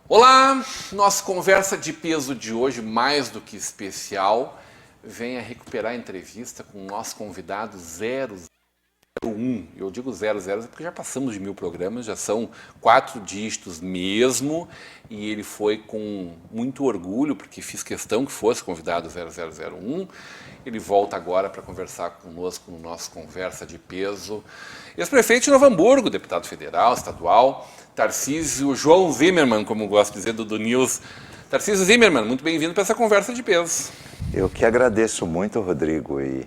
Olá, nossa conversa de peso de hoje, mais do que especial, vem a recuperar a entrevista com o nosso convidado 001. Eu digo 00 porque já passamos de 1000 programas, já são 4 dígitos mesmo, e ele foi com muito orgulho, porque fiz questão que fosse convidado 0001. Ele volta agora para conversar conosco no nosso Conversa de Peso. Ex-prefeito de Novo Hamburgo, deputado federal, estadual, Tarcísio João Zimmermann, como gosto de dizer, do News. Tarcísio Zimmermann, muito bem-vindo para essa Conversa de Peso. Eu que agradeço muito, Rodrigo, e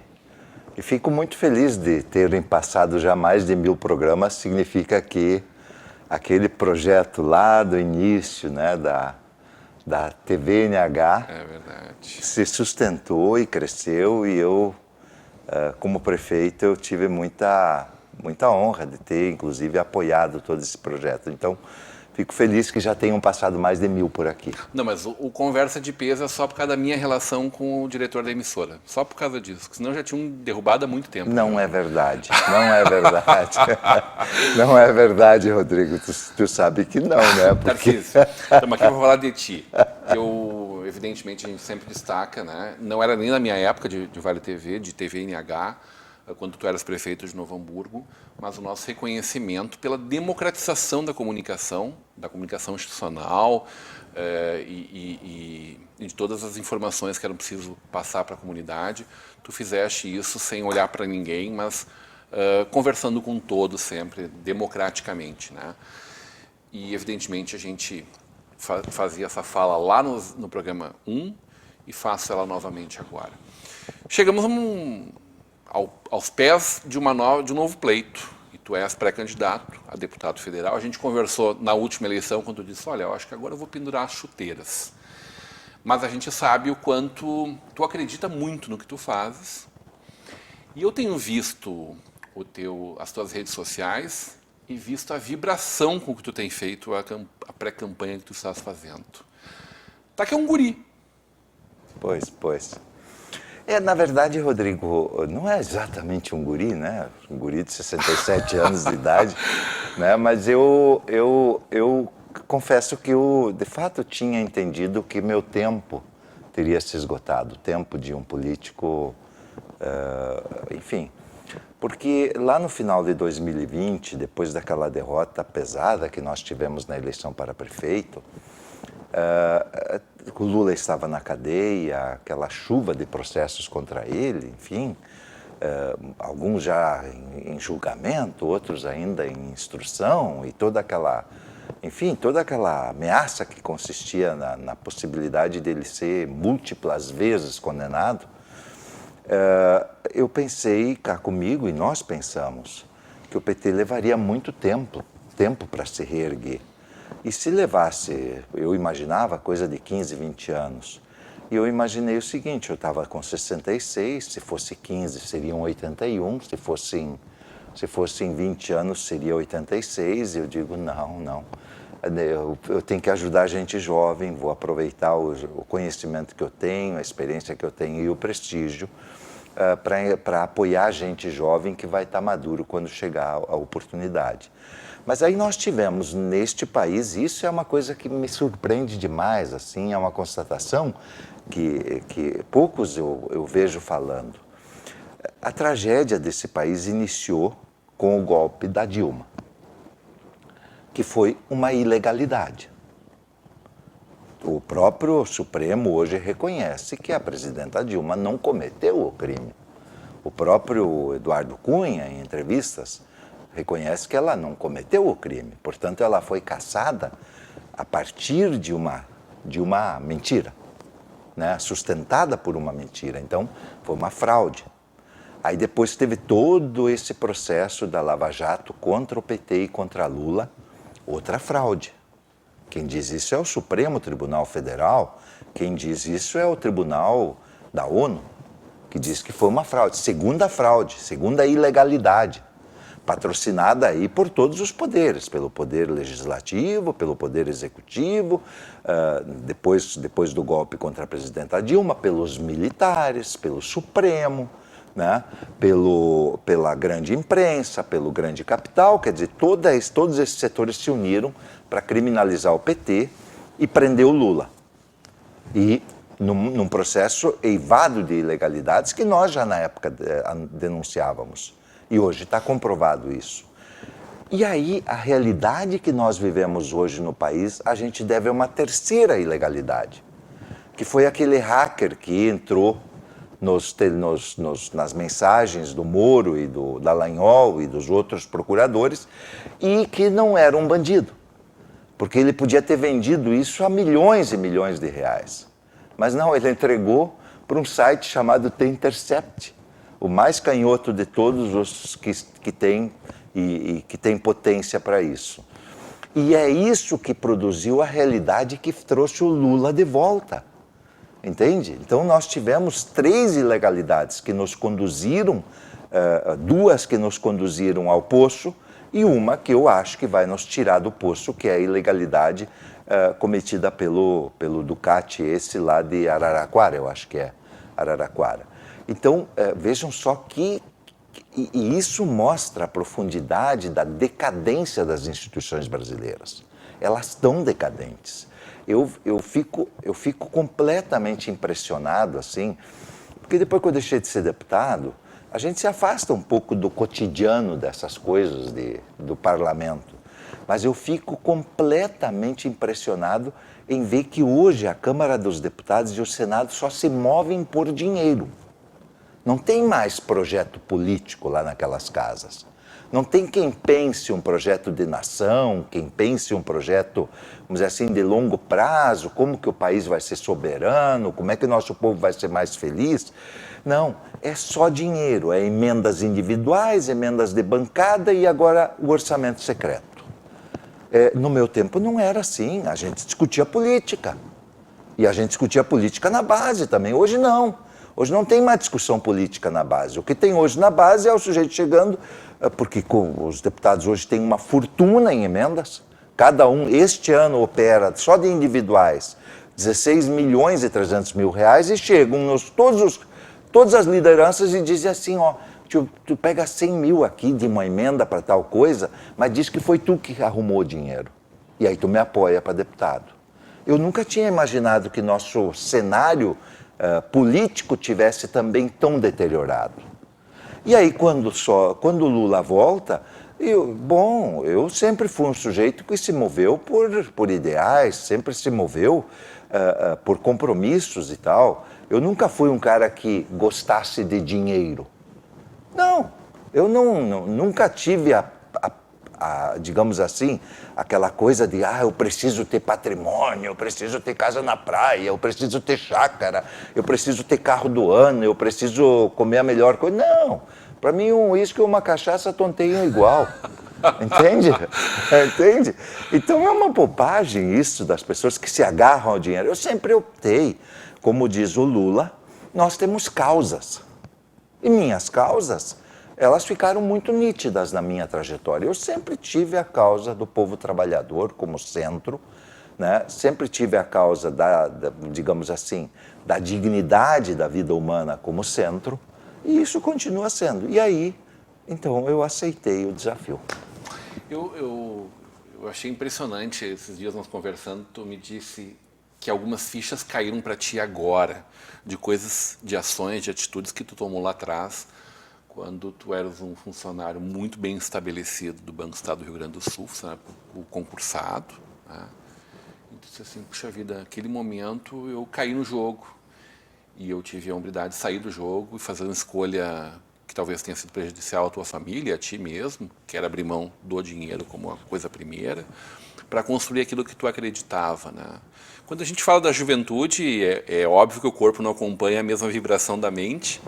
fico muito feliz de terem passado já mais de 1000 programas. Significa que aquele projeto lá do início, né, da TVNH, se sustentou e cresceu, e eu, como prefeito, eu tive muita honra de ter, inclusive, apoiado todo esse projeto. Então, fico feliz que já tenham passado mais de 1000 por aqui. Não, mas o Conversa de Peso é só por causa da minha relação com o diretor da emissora. Só por causa disso, porque senão já tinham derrubado há muito tempo. Não é verdade, não é verdade. Não é verdade, Rodrigo. Tu sabe que não, né? Porque... Tarcísio, estamos aqui para falar de ti. Eu, evidentemente, a gente sempre destaca, né? Não era nem na minha época de Vale TV, de TVNH, quando tu eras prefeito de Novo Hamburgo, mas o nosso reconhecimento pela democratização da comunicação institucional e de todas as informações que eram preciso passar para a comunidade. Tu fizeste isso sem olhar para ninguém, mas conversando com todos sempre, democraticamente, né? E, evidentemente, a gente fazia essa fala lá no programa 1 e faço ela novamente agora. Chegamos aos pés de um novo pleito, e tu és pré-candidato a deputado federal. A gente conversou na última eleição, quando tu disse, olha, eu acho que agora eu vou pendurar as chuteiras. Mas a gente sabe o quanto tu acredita muito no que tu fazes. E eu tenho visto as tuas redes sociais e visto a vibração com que tu tem feito a pré-campanha que tu estás fazendo. Tá que é um guri. Pois. Na verdade, Rodrigo, não é exatamente um guri, né? Um guri de 67 anos de idade, né? Mas eu confesso que eu, de fato, tinha entendido que meu tempo teria se esgotado, o tempo de um político, enfim. Porque lá no final de 2020, depois daquela derrota pesada que nós tivemos na eleição para prefeito, o Lula estava na cadeia, aquela chuva de processos contra ele, enfim, alguns já em julgamento, outros ainda em instrução, e toda aquela ameaça que consistia na possibilidade dele ser múltiplas vezes condenado. Eu pensei cá comigo, e nós pensamos, que o PT levaria muito tempo para se reerguer. E se levasse, eu imaginava, coisa de 15, 20 anos. E eu imaginei o seguinte, eu estava com 66, se fosse 15 seriam 81, se fossem 20 anos seria 86. E eu digo, não. Eu tenho que ajudar a gente jovem, vou aproveitar o conhecimento que eu tenho, a experiência que eu tenho e o prestígio para apoiar a gente jovem que vai estar maduro quando chegar a oportunidade. Mas aí nós tivemos neste país, isso é uma coisa que me surpreende demais, assim, é uma constatação que poucos eu vejo falando. A tragédia desse país iniciou com o golpe da Dilma, que foi uma ilegalidade. O próprio Supremo hoje reconhece que a presidenta Dilma não cometeu o crime. O próprio Eduardo Cunha, em entrevistas, reconhece que ela não cometeu o crime. Portanto, ela foi cassada a partir de uma mentira, né? Sustentada por uma mentira. Então, foi uma fraude. Aí depois teve todo esse processo da Lava Jato contra o PT e contra Lula, outra fraude. Quem diz isso é o Supremo Tribunal Federal, quem diz isso é o Tribunal da ONU, que diz que foi uma fraude, segunda ilegalidade, patrocinada aí por todos os poderes, pelo poder legislativo, pelo poder executivo, depois do golpe contra a presidenta Dilma, pelos militares, pelo Supremo, né? Pela grande imprensa, pelo grande capital, quer dizer, todos esses setores se uniram para criminalizar o PT e prender o Lula. E num processo eivado de ilegalidades que nós já na época denunciávamos. E hoje está comprovado isso. E aí, a realidade que nós vivemos hoje no país, a gente deve a uma terceira ilegalidade, que foi aquele hacker que entrou nas mensagens do Moro e do Dallagnol e dos outros procuradores e que não era um bandido, porque ele podia ter vendido isso a milhões e milhões de reais. Mas não, ele entregou para um site chamado The Intercept, o mais canhoto de todos os que tem e que tem potência para isso. E é isso que produziu a realidade que trouxe o Lula de volta. Entende? Então nós tivemos 3 ilegalidades que nos conduziram, 2 que nos conduziram ao poço e uma que eu acho que vai nos tirar do poço, que é a ilegalidade cometida pelo Ducati, esse lá de Araraquara, eu acho que é Araraquara. Então, vejam só que e isso mostra a profundidade da decadência das instituições brasileiras. Elas estão decadentes. Eu fico completamente impressionado, assim, porque depois que eu deixei de ser deputado, a gente se afasta um pouco do cotidiano dessas coisas do parlamento. Mas eu fico completamente impressionado em ver que hoje a Câmara dos Deputados e o Senado só se movem por dinheiro. Não tem mais projeto político lá naquelas casas. Não tem quem pense um projeto de nação, quem pense um projeto, vamos dizer assim, de longo prazo, como que o país vai ser soberano, como é que o nosso povo vai ser mais feliz. Não, é só dinheiro, é emendas individuais, emendas de bancada e agora o orçamento secreto. No meu tempo não era assim, a gente discutia política. E a gente discutia política na base também, hoje não. Hoje não tem mais discussão política na base. O que tem hoje na base é o sujeito chegando, porque os deputados hoje têm uma fortuna em emendas. Cada um, este ano, opera, só de individuais, 16 milhões e 300 mil reais e chegam todas as lideranças e dizem assim, ó, tu pega 100 mil aqui de uma emenda para tal coisa, mas diz que foi tu que arrumou o dinheiro. E aí tu me apoia para deputado. Eu nunca tinha imaginado que nosso cenário político tivesse também tão deteriorado. E aí, quando o Lula volta, eu sempre fui um sujeito que se moveu por ideais, sempre se moveu por compromissos e tal. Eu nunca fui um cara que gostasse de dinheiro. Não, eu nunca tive digamos assim, aquela coisa de eu preciso ter patrimônio, eu preciso ter casa na praia, eu preciso ter chácara, eu preciso ter carro do ano, eu preciso comer a melhor coisa. Não, para mim um uísque ou uma cachaça tonteiam igual. Entende? Entende? Então é uma bobagem isso das pessoas que se agarram ao dinheiro. Eu sempre optei, como diz o Lula, nós temos causas. E minhas causas, elas ficaram muito nítidas na minha trajetória. Eu sempre tive a causa do povo trabalhador como centro, né? Sempre tive a causa digamos assim, da dignidade da vida humana como centro, e isso continua sendo. E aí, então, eu aceitei o desafio. Eu achei impressionante, esses dias nós conversando, tu me disse que algumas fichas caíram para ti agora, de coisas, de ações, de atitudes que tu tomou lá atrás, quando tu eras um funcionário muito bem estabelecido do Banco do Estado do Rio Grande do Sul, o concursado, né? E tu disse assim, puxa vida, naquele momento eu caí no jogo e eu tive a hombridade de sair do jogo e fazer uma escolha que talvez tenha sido prejudicial à tua família, a ti mesmo, que era abrir mão do dinheiro como a coisa primeira, para construir aquilo que tu acreditava, né? Quando a gente fala da juventude, é óbvio que o corpo não acompanha a mesma vibração da mente,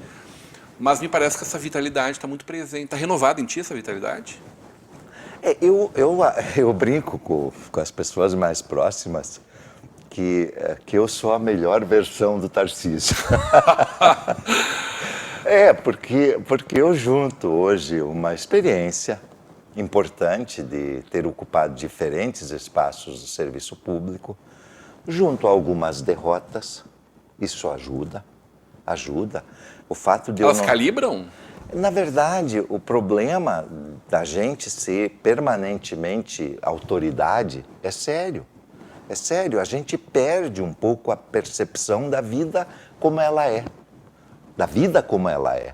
mas me parece que essa vitalidade está muito presente. Está renovada em ti essa vitalidade? Eu brinco com as pessoas mais próximas que eu sou a melhor versão do Tarcísio. Porque eu junto hoje uma experiência importante de ter ocupado diferentes espaços do serviço público, junto a algumas derrotas, isso ajuda. O fato de Elas calibram? Na verdade, o problema da gente ser permanentemente autoridade é sério. É sério, a gente perde um pouco a percepção da vida como ela é. Da vida como ela é.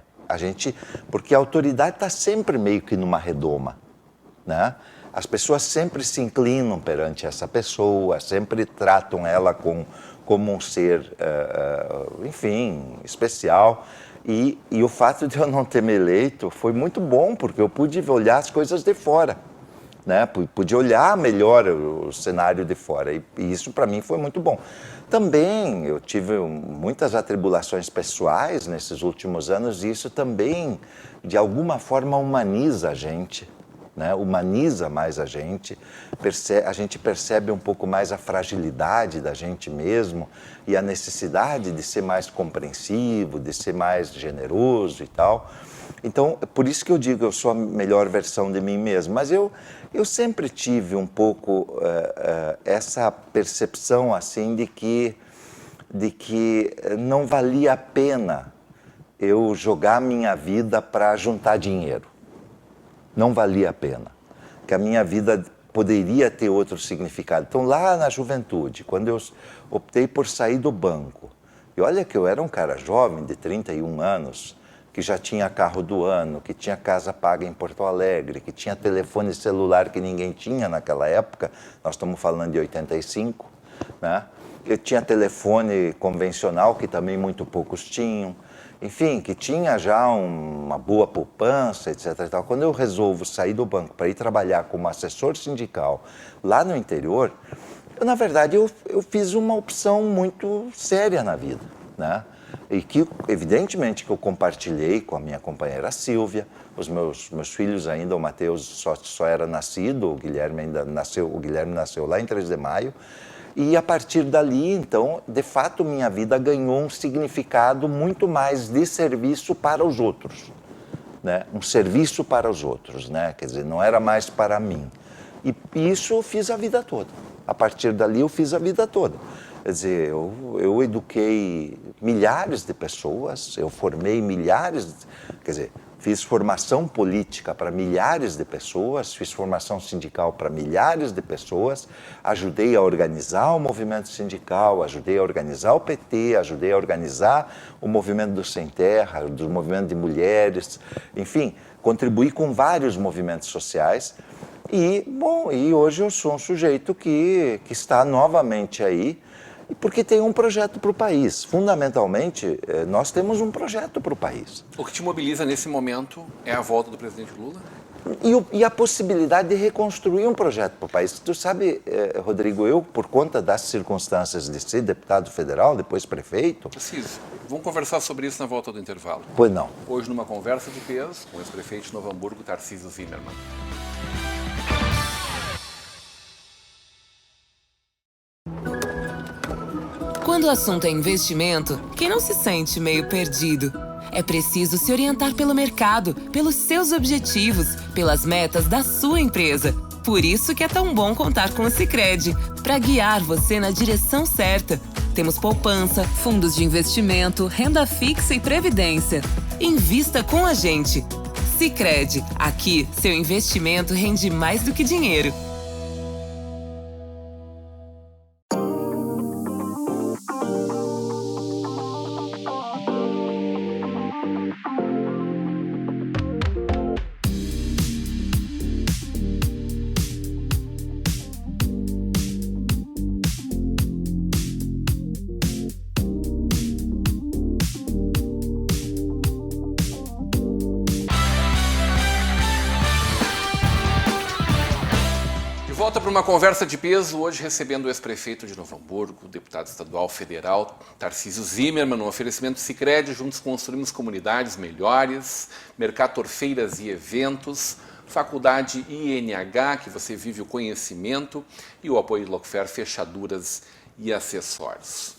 Porque a autoridade está sempre meio que numa redoma, né? As pessoas sempre se inclinam perante essa pessoa, sempre tratam ela como um ser, enfim, especial. E o fato de eu não ter me eleito foi muito bom, porque eu pude olhar as coisas de fora, né? Pude olhar melhor o cenário de fora, e isso para mim foi muito bom. Também eu tive muitas atribulações pessoais nesses últimos anos, e isso também, de alguma forma, humaniza a gente, né? Humaniza mais a gente percebe um pouco mais a fragilidade da gente mesmo e a necessidade de ser mais compreensivo, de ser mais generoso e tal. Então, é por isso que eu digo, eu sou a melhor versão de mim mesmo. Mas eu sempre tive um pouco essa percepção assim de que não valia a pena eu jogar minha vida para juntar dinheiro. Não valia a pena, que a minha vida poderia ter outro significado. Então, lá na juventude, quando eu optei por sair do banco, e olha que eu era um cara jovem, de 31 anos, que já tinha carro do ano, que tinha casa paga em Porto Alegre, que tinha telefone celular que ninguém tinha naquela época, nós estamos falando de 85, né? Eu tinha telefone convencional, que também muito poucos tinham. Enfim, que tinha já uma boa poupança, etc. E tal. Quando eu resolvo sair do banco para ir trabalhar como assessor sindical lá no interior, na verdade, eu fiz uma opção muito séria na vida, né? E que, evidentemente, que eu compartilhei com a minha companheira Silvia, os meus filhos ainda, o Matheus só era nascido, o Guilherme nasceu lá em 3 de maio, e a partir dali, então, de fato, minha vida ganhou um significado muito mais de serviço para os outros, né? Um serviço para os outros, né? Quer dizer, não era mais para mim. E isso eu fiz a vida toda. A partir dali, eu fiz a vida toda. Quer dizer, eu eduquei milhares de pessoas, eu formei quer dizer, fiz formação política para milhares de pessoas, fiz formação sindical para milhares de pessoas, ajudei a organizar o movimento sindical, ajudei a organizar o PT, ajudei a organizar o movimento do Sem Terra, do movimento de mulheres, enfim, contribuí com vários movimentos sociais. E hoje eu sou um sujeito que está novamente aí, porque tem um projeto para o país. Fundamentalmente, nós temos um projeto para o país. O que te mobiliza nesse momento é a volta do presidente Lula? E a possibilidade de reconstruir um projeto para o país. Tu sabe, Rodrigo, eu, por conta das circunstâncias de ser deputado federal, depois prefeito... Preciso. Vamos conversar sobre isso na volta do intervalo. Pois não. Hoje, numa conversa de peso com o ex-prefeito de Novo Hamburgo, Tarcísio Zimmermann. Quando o assunto é investimento, quem não se sente meio perdido? É preciso se orientar pelo mercado, pelos seus objetivos, pelas metas da sua empresa. Por isso que é tão bom contar com o Sicredi, para guiar você na direção certa. Temos poupança, fundos de investimento, renda fixa e previdência. Invista com a gente. Sicredi, aqui seu investimento rende mais do que dinheiro. Volta para uma conversa de peso, hoje recebendo o ex-prefeito de Novo Hamburgo, o deputado estadual federal, Tarcísio Zimmermann, no oferecimento Sicredi. Juntos construímos comunidades melhores, Mercator Feiras e Eventos, Faculdade INH, que você vive o conhecimento, e o apoio de Lockfair Fechaduras e Acessórios.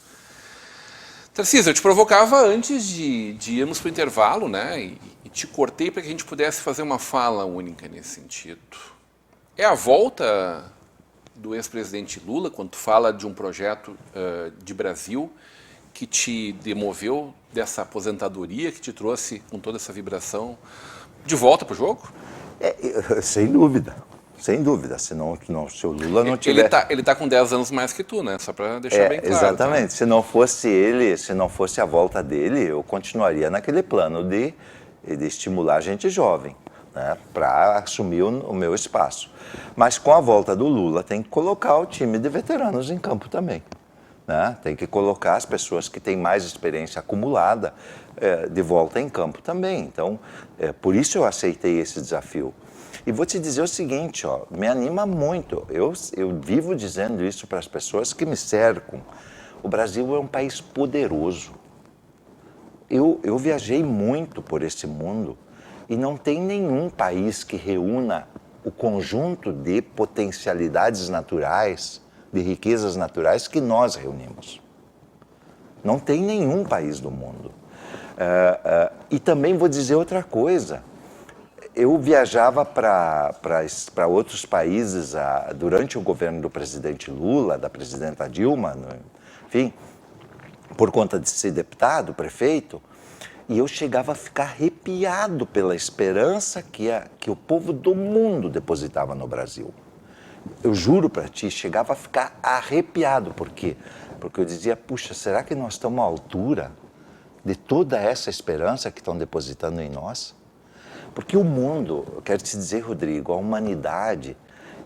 Tarcísio, eu te provocava antes de irmos para o intervalo, né? E te cortei para que a gente pudesse fazer uma fala única nesse sentido. É a volta do ex-presidente Lula, quando tu fala de um projeto de Brasil que te demoveu dessa aposentadoria, que te trouxe com toda essa vibração de volta para o jogo? Sem dúvida. Sem dúvida, senão se o Lula não tivesse... Ele tá com 10 anos mais que tu, né? Só para deixar bem claro. Exatamente. Tá? Se não fosse ele, se não fosse a volta dele, eu continuaria naquele plano de estimular a gente jovem, né? Para assumir o meu espaço. Mas com a volta do Lula, tem que colocar o time de veteranos em campo também. Né? Tem que colocar as pessoas que têm mais experiência acumulada de volta em campo também. Então, por isso eu aceitei esse desafio. E vou te dizer o seguinte, ó, me anima muito. Eu vivo dizendo isso para as pessoas que me cercam. O Brasil é um país poderoso. Eu viajei muito por esse mundo e não tem nenhum país que reúna o conjunto de potencialidades naturais, de riquezas naturais que nós reunimos. Não tem nenhum país do mundo. E também vou dizer outra coisa. Eu viajava para outros países durante o governo do presidente Lula, da presidenta Dilma, enfim, por conta de ser deputado, prefeito, e eu chegava a ficar arrepiado pela esperança que o povo do mundo depositava no Brasil. Eu juro para ti, chegava a ficar arrepiado. Por quê? Porque eu dizia, puxa, será que nós estamos à altura de toda essa esperança que estão depositando em nós? Porque o mundo, eu quero te dizer, Rodrigo, a humanidade,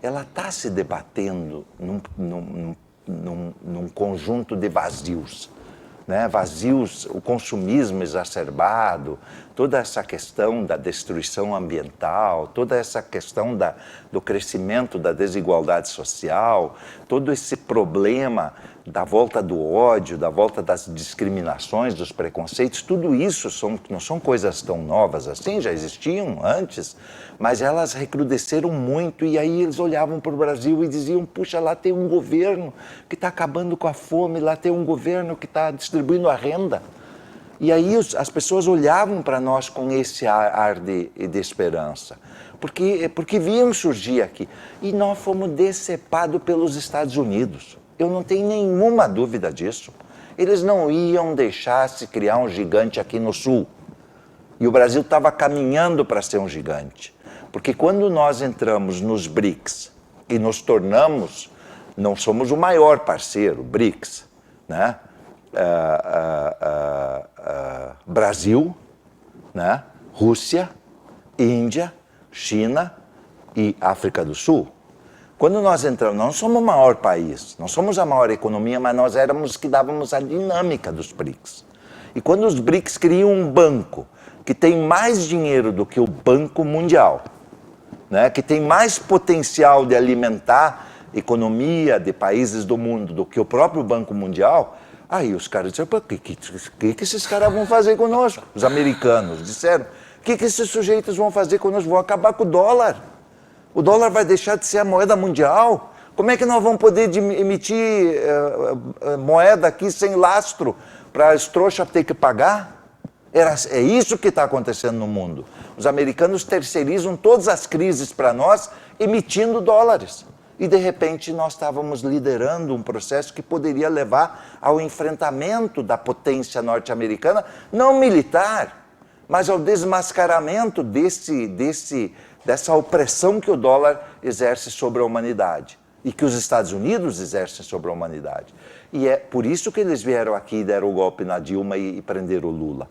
ela está se debatendo num conjunto de vazios. Né? Vazios, o consumismo exacerbado, toda essa questão da destruição ambiental, toda essa questão do crescimento da desigualdade social, todo esse problema da volta do ódio, da volta das discriminações, dos preconceitos, tudo isso não são coisas tão novas assim, já existiam antes, mas elas recrudesceram muito e aí eles olhavam para o Brasil e diziam, puxa, lá tem um governo que está acabando com a fome, lá tem um governo que está distribuindo a renda. E aí as pessoas olhavam para nós com esse ar de esperança, porque viam surgir aqui. E nós fomos decepados pelos Estados Unidos. Eu não tenho nenhuma dúvida disso. Eles não iam deixar se criar um gigante aqui no Sul. E o Brasil estava caminhando para ser um gigante. Porque quando nós entramos nos BRICS e nos tornamos, não somos o maior parceiro, BRICS, né? Brasil, né? Rússia, Índia, China e África do Sul. Quando nós entramos, nós não somos o maior país, não somos a maior economia, mas nós éramos os que dávamos a dinâmica dos BRICS. E quando os BRICS criam um banco que tem mais dinheiro do que o Banco Mundial, né, que tem mais potencial de alimentar a economia de países do mundo do que o próprio Banco Mundial, aí os caras disseram, o que esses caras vão fazer conosco? Os americanos disseram, o que esses sujeitos vão fazer conosco? Vão acabar com o dólar. O dólar vai deixar de ser a moeda mundial? Como é que nós vamos poder emitir moeda aqui sem lastro para as trouxas ter que pagar? É isso que está acontecendo no mundo. Os americanos terceirizam todas as crises para nós emitindo dólares. E, de repente, nós estávamos liderando um processo que poderia levar ao enfrentamento da potência norte-americana, não militar, mas ao desmascaramento dessa opressão que o dólar exerce sobre a humanidade e que os Estados Unidos exercem sobre a humanidade. E é por isso que eles vieram aqui e deram o golpe na Dilma e prenderam o Lula.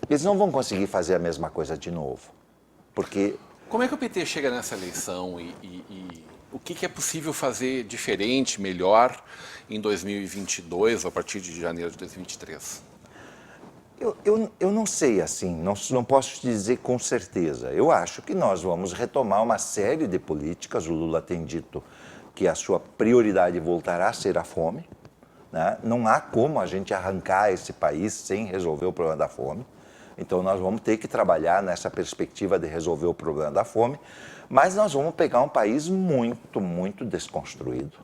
Eles não vão conseguir fazer a mesma coisa de novo, porque... Como é que o PT chega nessa eleição e o que é possível fazer diferente, melhor em 2022, ou a partir de janeiro de 2023? Eu não sei, assim, não posso te dizer com certeza. Eu acho que nós vamos retomar uma série de políticas. O Lula tem dito que a sua prioridade voltará a ser a fome, né? Não há como a gente arrancar esse país sem resolver o problema da fome. Então, nós vamos ter que trabalhar nessa perspectiva de resolver o problema da fome, mas nós vamos pegar um país muito, muito desconstruído.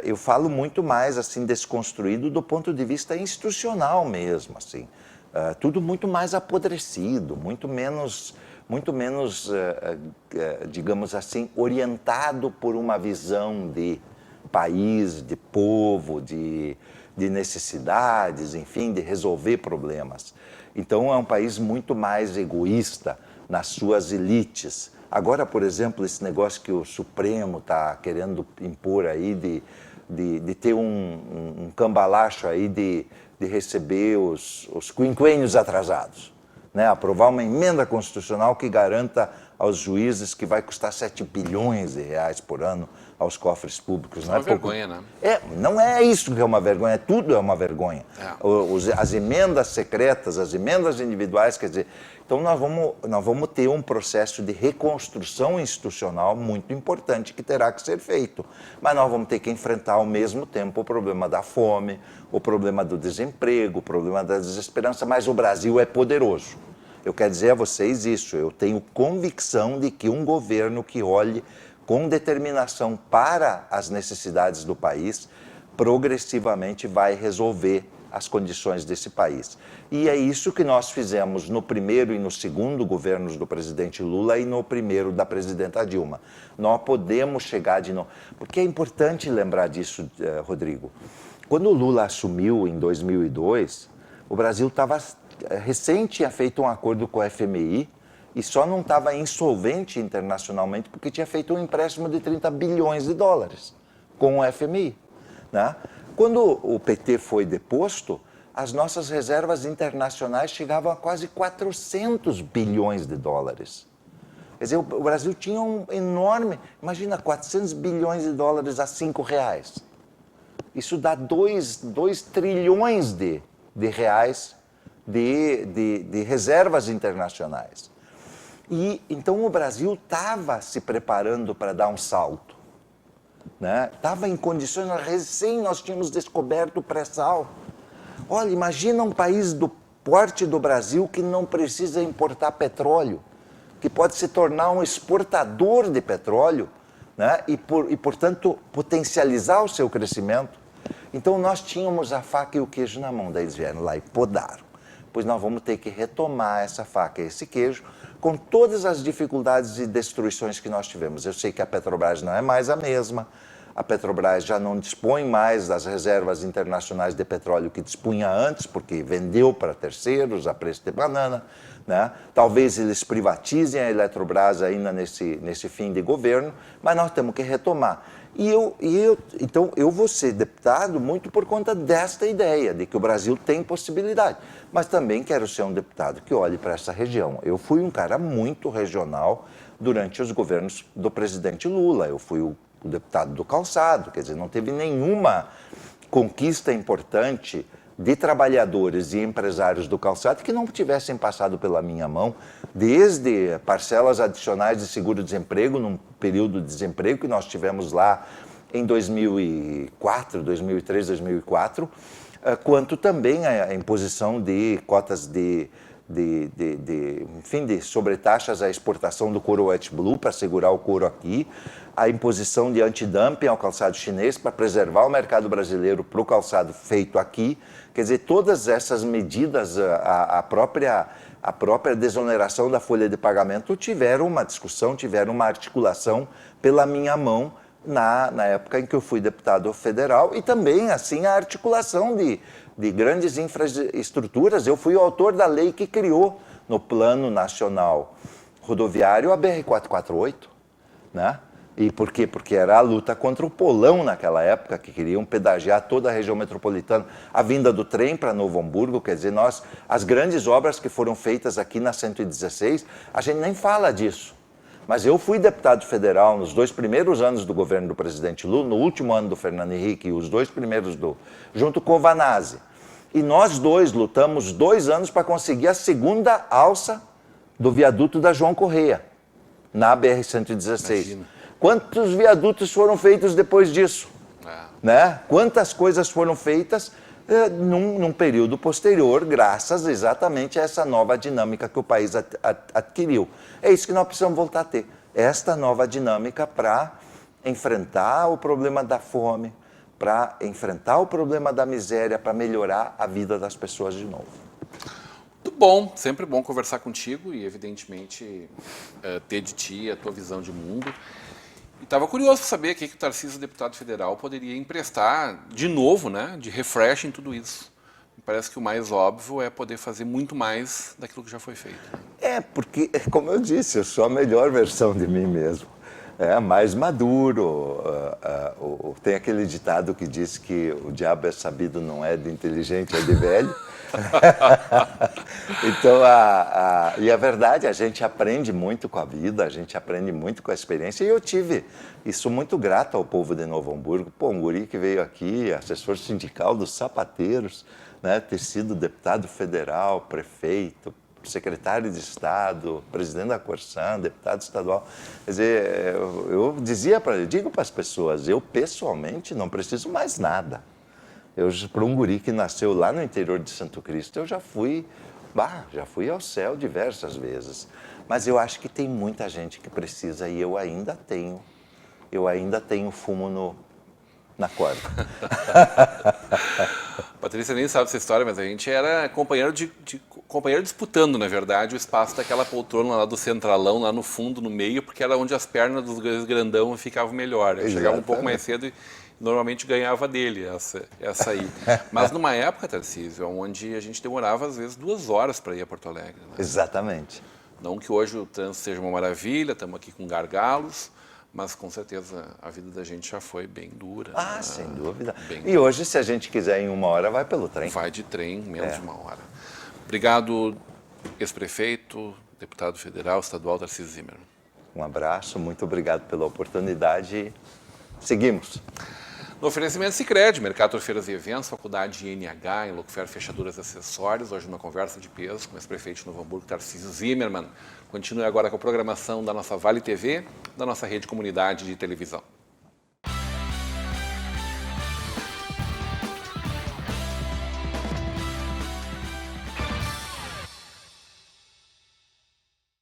eu falo muito mais assim desconstruído do ponto de vista institucional mesmo, assim. Tudo muito mais apodrecido, muito menos, digamos assim, orientado por uma visão de país, de povo, de necessidades, enfim, de resolver problemas. Então é um país muito mais egoísta nas suas elites. Agora, por exemplo, esse negócio que o Supremo está querendo impor aí de ter um cambalacho aí de receber os quinquênios atrasados, né? Aprovar uma emenda constitucional que garanta aos juízes que vai custar 7 bilhões de reais por ano aos cofres públicos. Não é uma vergonha, né? Não é isso que é uma vergonha, tudo é uma vergonha. As emendas secretas, as emendas individuais, quer dizer... Então nós vamos ter um processo de reconstrução institucional muito importante que terá que ser feito. Mas nós vamos ter que enfrentar ao mesmo tempo o problema da fome, o problema do desemprego, o problema da desesperança, mas o Brasil é poderoso. Eu quero dizer a vocês isso, eu tenho convicção de que um governo que olhe com determinação para as necessidades do país, progressivamente vai resolver as condições desse país. E é isso que nós fizemos no primeiro e no segundo governos do presidente Lula e no primeiro da presidenta Dilma. Nós podemos chegar de novo. Porque é importante lembrar disso, Rodrigo. Quando o Lula assumiu em 2002, o Brasil recém tinha feito um acordo com o FMI e só não estava insolvente internacionalmente porque tinha feito um empréstimo de 30 bilhões de dólares com o FMI, né? Quando o PT foi deposto, as nossas reservas internacionais chegavam a quase 400 bilhões de dólares. Quer dizer, o Brasil tinha um enorme... Imagina, 400 bilhões de dólares a R$5. Isso dá 2 trilhões de reais de reservas internacionais. E então o Brasil estava se preparando para dar um salto. Estava em condições, recém nós tínhamos descoberto o pré-sal. Olha, imagina um país do porte do Brasil que não precisa importar petróleo, que pode se tornar um exportador de petróleo, né? e, portanto, potencializar o seu crescimento. Então, nós tínhamos a faca e o queijo na mão, daí eles vieram lá e podaram. Pois nós vamos ter que retomar essa faca e esse queijo com todas as dificuldades e destruições que nós tivemos. Eu sei que a Petrobras não é mais a mesma, a Petrobras já não dispõe mais das reservas internacionais de petróleo que dispunha antes, porque vendeu para terceiros a preço de banana, né? Talvez eles privatizem a Eletrobras ainda nesse fim de governo, mas nós temos que retomar. Então, eu vou ser deputado muito por conta desta ideia, de que o Brasil tem possibilidade. Mas também quero ser um deputado que olhe para essa região. Eu fui um cara muito regional durante os governos do presidente Lula. Eu fui o deputado do calçado, quer dizer, não teve nenhuma conquista importante de trabalhadores e empresários do calçado que não tivessem passado pela minha mão, desde parcelas adicionais de seguro-desemprego, num período de desemprego que nós tivemos lá em 2004, 2003, 2004, quanto também a imposição de cotas de sobretaxas à exportação do couro wet blue para segurar o couro aqui, a imposição de antidumping ao calçado chinês para preservar o mercado brasileiro para o calçado feito aqui. Quer dizer, todas essas medidas, a própria desoneração da folha de pagamento tiveram uma discussão, tiveram uma articulação pela minha mão na época em que eu fui deputado federal e também, assim, a articulação de grandes infraestruturas. Eu fui o autor da lei que criou no Plano Nacional Rodoviário a BR-448, né? E por quê? Porque era a luta contra o polão naquela época, que queriam pedagiar toda a região metropolitana, a vinda do trem para Novo Hamburgo. Quer dizer, as grandes obras que foram feitas aqui na 116, a gente nem fala disso. Mas eu fui deputado federal nos 2 primeiros anos do governo do presidente Lula, no último ano do Fernando Henrique e os 2 primeiros junto com o Vanazzi. E nós dois lutamos 2 anos para conseguir a segunda alça do viaduto da João Correia, na BR-116. Imagina. Quantos viadutos foram feitos depois disso? Né? Quantas coisas foram feitas num período posterior, graças exatamente a essa nova dinâmica que o país adquiriu. É isso que nós precisamos voltar a ter. Esta nova dinâmica para enfrentar o problema da fome, para enfrentar o problema da miséria, para melhorar a vida das pessoas de novo. Muito bom, sempre bom conversar contigo e, evidentemente, ter de ti a tua visão de mundo. E estava curioso para saber o que o Tarcísio, deputado federal, poderia emprestar de novo, né, de refresh em tudo isso. Me parece que o mais óbvio é poder fazer muito mais daquilo que já foi feito. Porque, como eu disse, eu sou a melhor versão de mim mesmo. Mais maduro. Tem aquele ditado que diz que o diabo é sabido não é de inteligente, é de velho. Então, e a verdade, a gente aprende muito com a vida, a gente aprende muito com a experiência. E eu tive isso muito grato ao povo de Novo Hamburgo. Pô, um guri que veio aqui, assessor sindical dos sapateiros, né, ter sido deputado federal, prefeito, secretário de Estado, presidente da Corsan, deputado estadual. Quer dizer, eu digo para as pessoas, eu pessoalmente não preciso mais nada. Para um guri que nasceu lá no interior de Santo Cristo, eu já fui ao céu diversas vezes. Mas eu acho que tem muita gente que precisa e eu ainda tenho fumo na corda. Patrícia nem sabe essa história, mas a gente era companheiro disputando, na verdade, o espaço daquela poltrona lá do centralão, lá no fundo, no meio, porque era onde as pernas dos grandão ficavam melhor. Eu chegava um pouco mais cedo e normalmente ganhava dele essa aí. Mas numa época, Tarcísio, onde a gente demorava às vezes 2 horas para ir a Porto Alegre. Né? Exatamente. Não que hoje o trânsito seja uma maravilha, estamos aqui com gargalos, mas com certeza a vida da gente já foi bem dura. Sem dúvida. E hoje, se a gente quiser em 1 hora, vai pelo trem. Vai de trem, menos de 1 hora. Obrigado, ex-prefeito, deputado federal, estadual, Tarcísio Zimmermann. Um abraço, muito obrigado pela oportunidade. Seguimos. No oferecimento Sicredi, Mercator Feiras e Eventos, Faculdade INH, Enlocofer Fechaduras e Acessórios. Hoje uma conversa de peso com o ex-prefeito de Novo Hamburgo, Tarcísio Zimmermann. Continue agora com a programação da nossa Vale TV, da nossa rede comunidade de televisão.